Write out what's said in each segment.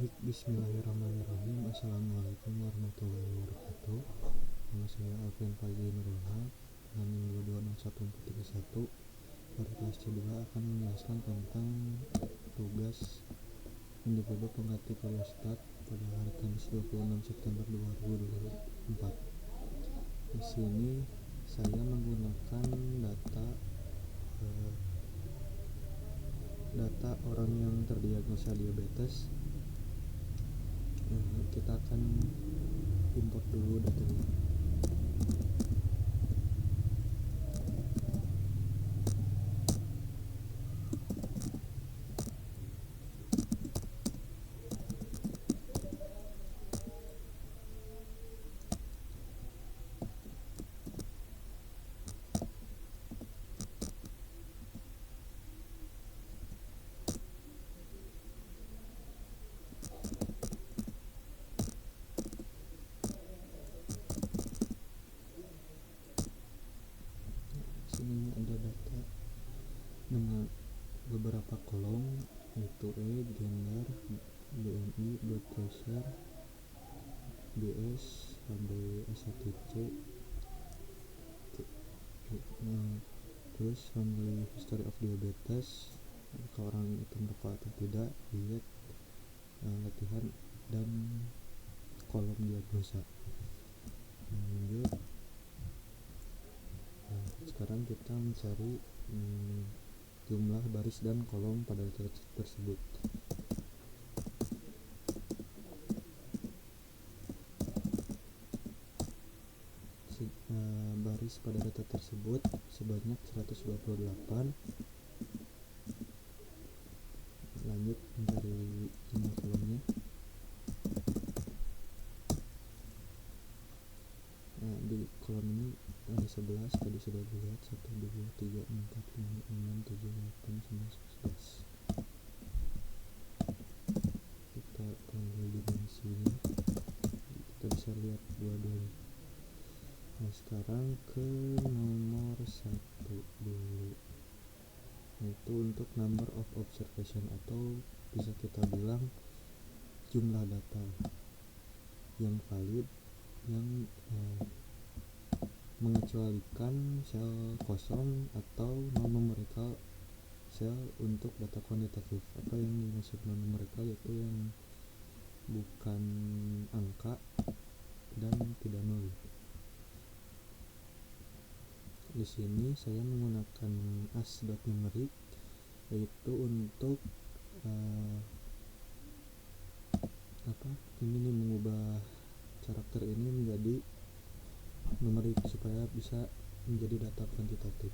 Baik, bismillahirrahmanirrahim. Assalamualaikum warahmatullahi wabarakatuh. Nama saya Alvin Faizi Nurulhaq, NIM 226141. Pada kelas C2 akan menjelaskan tentang tugas individu pengganti poliostat pada hari Kamis 26 September 2024. Di sini saya menggunakan data orang yang terdiagnosa diabetes. Kita akan import dulu datanya. Sini ada data dengan beberapa kolom, yaitu gender, BMI, blood pressure, BS, sampai A1C, terus family history of diabetes, apakah orang itu merokok atau tidak, diet, latihan, dan kolom diagnosa. Lanjut. Sekarang kita mencari jumlah baris dan kolom pada data tersebut. Baris pada data tersebut sebanyak 128. Lanjut mencari jumlah kolomnya. Di kolom ini ada 11, tadi sudah dilihat, 1, 2, 3, 4, 5, 6, 7, 8, 9, 11. Kita panggil dimensinya, kita bisa lihat dua-duanya. Nah, sekarang ke nomor 1 dulu, yaitu untuk number of observation, atau bisa kita bilang jumlah data yang valid yang mengecualikan sel kosong atau non-numerical sel untuk data kuantitatif. Apa yang dimaksud non-numerical, yaitu yang bukan angka dan tidak nol. Di sini saya menggunakan as.numeric, yaitu untuk mengubah karakter ini menjadi numerik supaya bisa menjadi data kuantitatif.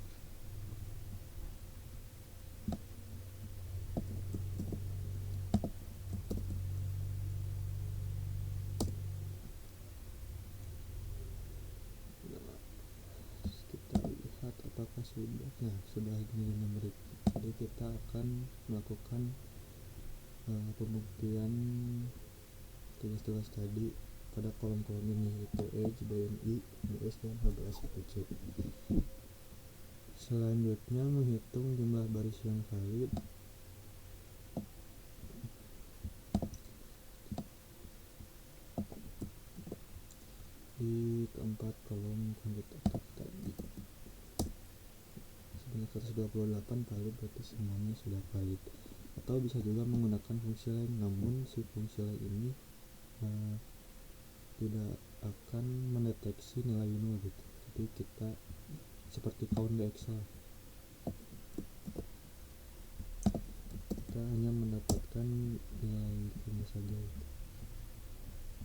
Kita lihat apakah sudah jadi numerik. Jadi kita akan melakukan pembuktian tugas-tugas tadi pada kolom-kolom ini, yaitu age, BMI, BS, dan HbA1c. Selanjutnya menghitung jumlah baris yang valid. Di keempat kolom kuantitatif tadi sebanyak 128 valid, berarti semuanya sudah valid. Atau bisa juga menggunakan fungsi lain, namun si fungsi lain ini tidak akan mendeteksi nilai nol gitu. Jadi kita seperti count di Excel, kita hanya mendapatkan nilai koma saja gitu.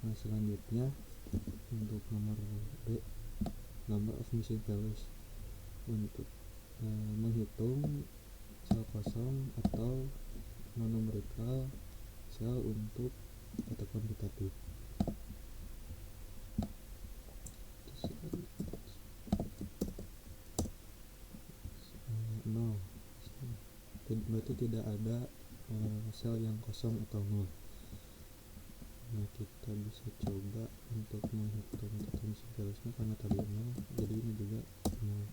Nah, selanjutnya untuk nomor B, number of missing values, untuk menghitung sel kosong atau non-numerical sel untuk data kuantitatif. Nol, berarti tidak ada sel yang kosong atau nol. Nah, kita bisa coba untuk menghitung missing values-nya, karena tadi nol, jadi ini juga nol.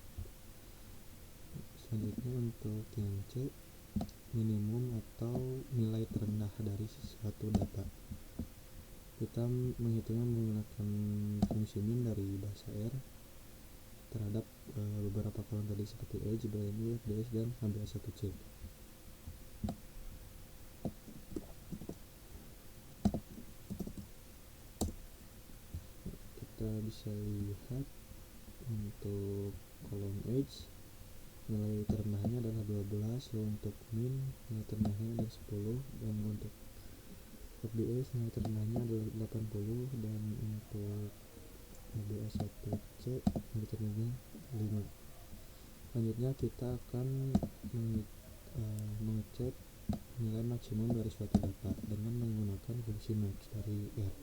Selanjutnya untuk yang C, minimum atau nilai terendah dari suatu data. Kita menghitungnya menggunakan fungsi min dari bahasa R terhadap beberapa kolom tadi seperti age, BMI, FDS, dan HbA1c. Kita bisa lihat untuk kolom age nilai terendahnya adalah 12, lalu untuk min nilai terendahnya adalah 10, dan untuk FDS nilai terendahnya adalah 80, dan untuk HbA1c nilai terendahnya 5. Selanjutnya kita akan mengecek nilai maksimum dari suatu data dengan menggunakan fungsi max dari R.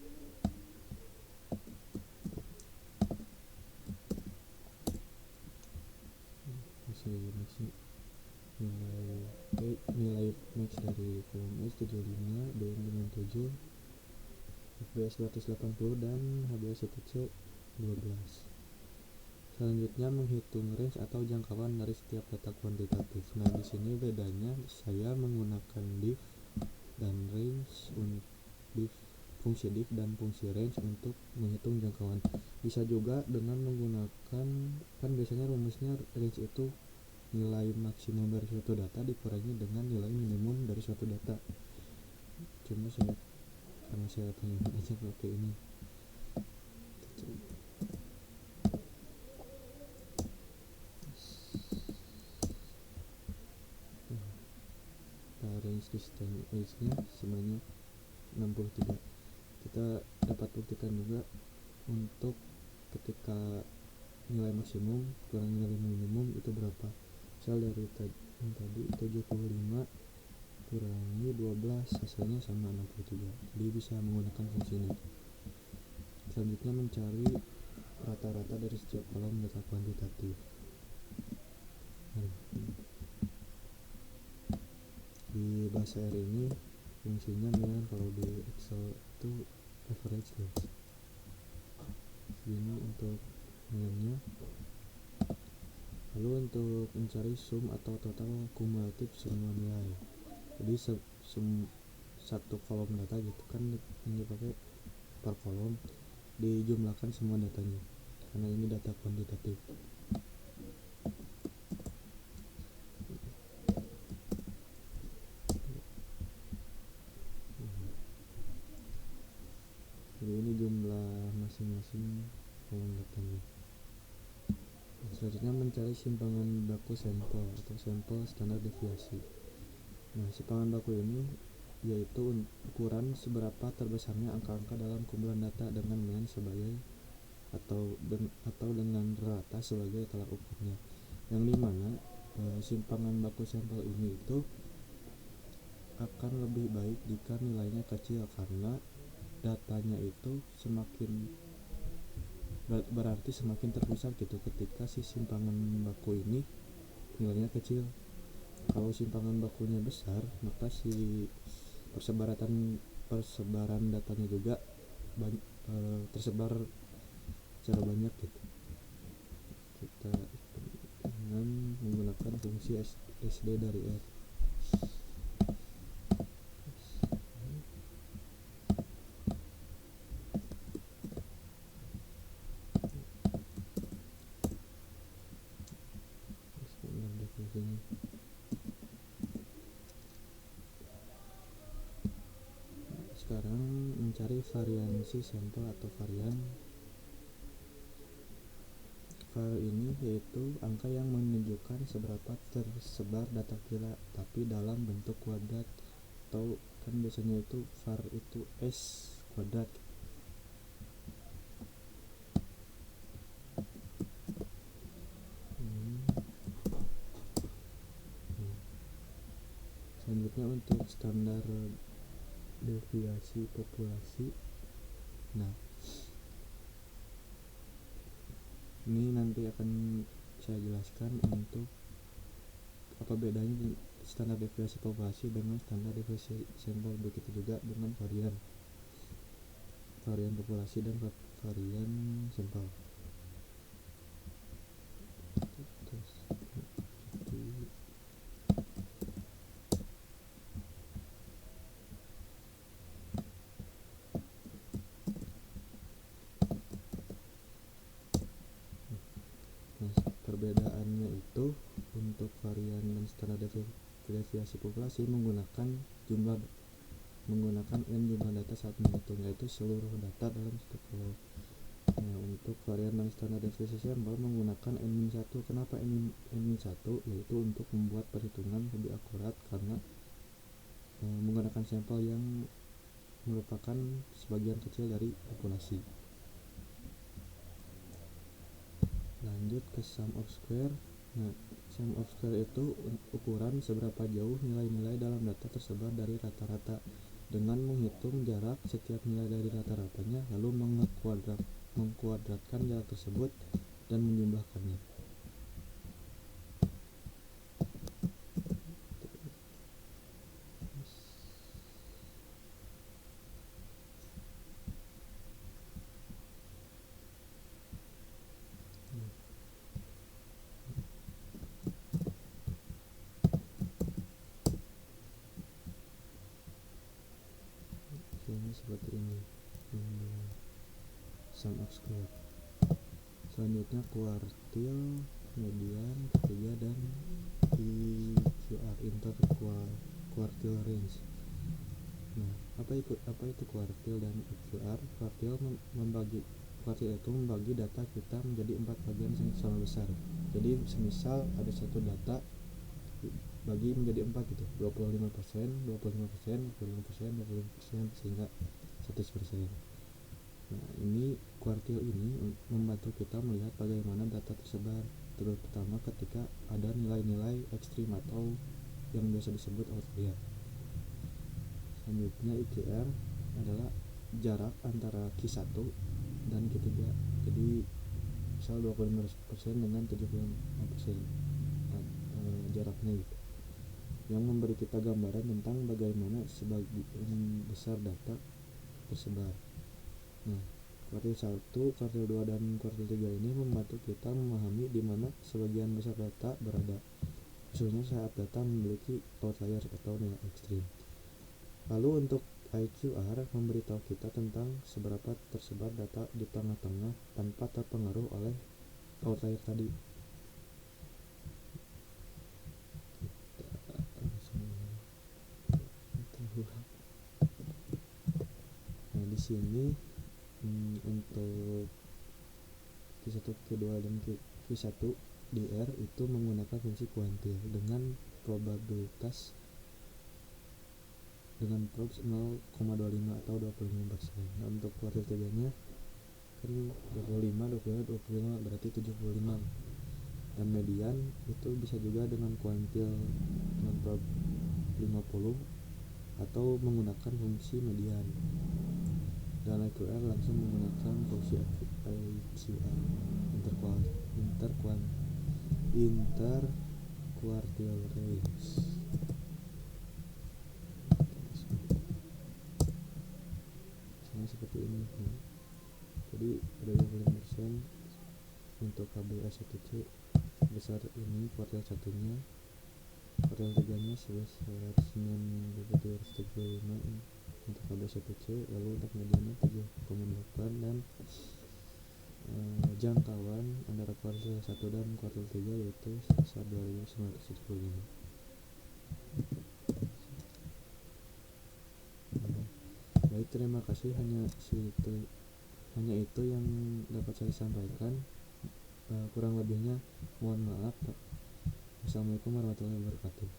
Nilai max dari kolom S 75, BM 57, FBS 280, dan HbA1c 12. Selanjutnya menghitung range atau jangkauan dari setiap data kuantitatif. Nah, di sini bedanya saya menggunakan div dan range, fungsi div dan fungsi range untuk menghitung jangkauan. Bisa juga dengan menggunakan, kan biasanya rumusnya range itu nilai maksimum dari suatu data dikurangi dengan nilai minimum dari suatu data. Cuma karena saya pengen aja pakai ini. Range distance age-nya sebanyak 63. Kita dapat buktikan juga untuk ketika nilai maksimum kurang nilai minimum itu berapa. Misal dari yang tadi 75 kurangi 12 hasilnya sama 63. Jadi bisa menggunakan fungsi ini. Selanjutnya mencari rata-rata dari setiap kolom data kuantitatif. Di bahasa R ini fungsinya mirip kalau di Excel itu average guys. Ini untuk nilainya. Lalu untuk mencari sum atau total kumulatif semua nilai. Jadi satu kolom data gitu kan ini pakai per kolom, dijumlahkan semua datanya karena ini data kuantitatif. Jadi ini jumlah masing-masing kolom datanya. Selanjutnya mencari simpangan baku sampel atau sampel standar deviasi. Nah, simpangan baku ini yaitu ukuran seberapa terbesarnya angka-angka dalam kumpulan data dengan mean sebagai atau dengan rata sebagai tolak ukurnya. Yang dimana simpangan baku sampel ini itu akan lebih baik jika nilainya kecil karena datanya itu berarti semakin terpusat gitu ketika si simpangan baku ini nilainya kecil. Kalau simpangan bakunya besar, maka si persebaran datanya juga tersebar secara banyak gitu. Kita dengan menggunakan fungsi SD dari R. Sekarang mencari variansi sampel atau varian. Var ini yaitu angka yang menunjukkan seberapa tersebar data kita tapi dalam bentuk kuadrat, atau kan biasanya itu var itu S kuadrat. Selanjutnya untuk standar deviasi populasi. Nah, ini nanti akan saya jelaskan untuk apa bedanya standar deviasi populasi dengan standar deviasi sampel, begitu juga dengan varian populasi dan varian sampel. deviasi populasi menggunakan n jumlah data saat menghitung, yaitu seluruh data dalam satu pulau. Nah, untuk varian non-standard deviasi sampel menggunakan n-1. Kenapa n-1? Yaitu untuk membuat perhitungan lebih akurat karena menggunakan sampel yang merupakan sebagian kecil dari populasi. Lanjut ke sum of square. Nah, sum of square itu ukuran seberapa jauh nilai-nilai dalam data tersebar dari rata-rata dengan menghitung jarak setiap nilai dari rata-ratanya, lalu mengkuadratkan jarak tersebut dan menjumlahkannya. Ini seperti ini, sum of square. Selanjutnya kuartil, median, ketiga, dan IQR, interquartile range. Nah, apa itu kuartil dan IQR? Kuartil itu membagi data kita menjadi 4 bagian yang sama besar. Jadi semisal ada satu data bagi menjadi 4 gitu, 25%, 25%, 25%, sehingga 100%. Nah, ini kuartil ini membantu kita melihat bagaimana data tersebar, terutama ketika ada nilai-nilai ekstrim atau yang biasa disebut outlier. Selanjutnya IQR adalah jarak antara Q1 dan Q3. Jadi misal 25% dengan 75% jaraknya gitu, yang memberi kita gambaran tentang bagaimana sebagian besar data tersebar. Nah, kuartil 1, kuartil 2, dan kuartil 3 ini membantu kita memahami di mana sebagian besar data berada, khususnya saat data memiliki outlier atau nilai ekstrim. Lalu untuk IQR memberitahu kita tentang seberapa tersebar data di tengah-tengah tanpa terpengaruh oleh outlier tadi. Nah, di sini untuk Q1, Q2, dan Q1 di R itu menggunakan fungsi kuantil dengan probabilitas dengan probs 0,25 atau 25%. Nah, untuk kuartil 3 nya kan 25 berarti 75. Dan median itu bisa juga dengan kuantil dengan prob 50 atau menggunakan fungsi median. Dan IQR langsung menggunakan fungsi IQR, interquartile range. Sama seperti ini. Nah, jadi ada 25% untuk KB1C besar ini kuartil 1-nya, kuartil 3-nya sebesar 9.375 untuk KB1C, lalu untuk mediannya 7,8, dan jangkauan antara kuartil 1 dan kuartil 3 yaitu sebesar 2.975. Baik, terima kasih, hanya itu yang dapat saya sampaikan. Kurang lebihnya mohon maaf. Assalamualaikum warahmatullahi wabarakatuh.